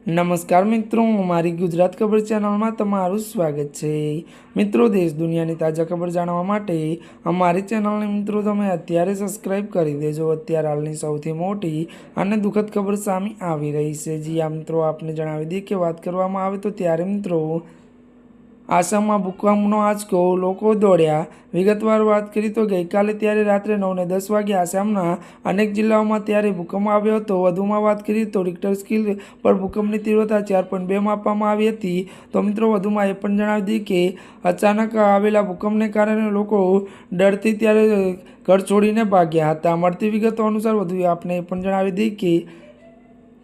નમસ્કાર મિત્રો, મારી ગુજરાત ખબર ચેનલમાં તમારું સ્વાગત છે। મિત્રો, દેશ દુનિયાની તાજા ખબર જાણવા માટે અમારી ચેનલને મિત્રો તમે અત્યારે સબસ્ક્રાઇબ કરી દેજો। અત્યારે હાલની સૌથી મોટી અને દુઃખદ ખબર સામે આવી રહી છે। જી આ મિત્રો, આપને જણાવી દઈએ કે વાત કરવામાં આવે તો ત્યારે મિત્રો આસામમાં ભૂકંપનો આંચકો, લોકો દોડ્યા। વિગતવાર વાત કરીએ તો ગઈકાલે ત્યારે રાત્રે 9:10 વાગે આસામના અનેક જિલ્લાઓમાં ત્યારે ભૂકંપ આવ્યો હતો। વધુમાં વાત કરીએ તો રિક્ટર સ્કેલ પર ભૂકંપની તીવ્રતા 4.2 માપવામાં આવી હતી। તો મિત્રો, વધુમાં એ પણ જણાવી દઈએ કે અચાનક આવેલા ભૂકંપને કારણે લોકો ડરથી ત્યારે ઘર છોડીને ભાગ્યા હતા। મળતી વિગતો અનુસાર વધુ આપને એ પણ જણાવી દઈએ કે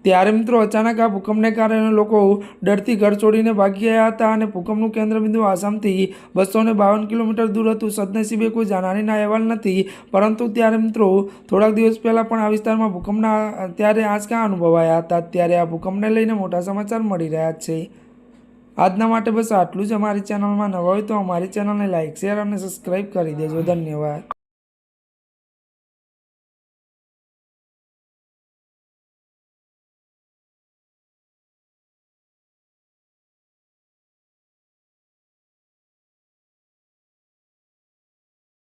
ત્યારે મિત્રો અચાનક આ ભૂકંપને કારણે લોકો ડરથી ઘર છોડીને ભાગી ગયા હતા અને ભૂકંપનું કેન્દ્રબિંદુ આસામથી 252 કિલોમીટર દૂર હતું। સદનસીબે કોઈ જાનહાનિના અહેવાલ નથી, પરંતુ ત્યારે મિત્રો થોડાક દિવસ પહેલાં પણ આ વિસ્તારમાં ભૂકંપના ત્યારે આંચકા અનુભવાયા હતા। ત્યારે આ ભૂકંપને લઈને મોટા સમાચાર મળી રહ્યા છે। આજના માટે બસ આટલું જ। અમારી ચેનલમાં નવા હોય તો અમારી ચેનલને લાઇક, શેર અને સબસ્ક્રાઈબ કરી દેજો। ધન્યવાદ।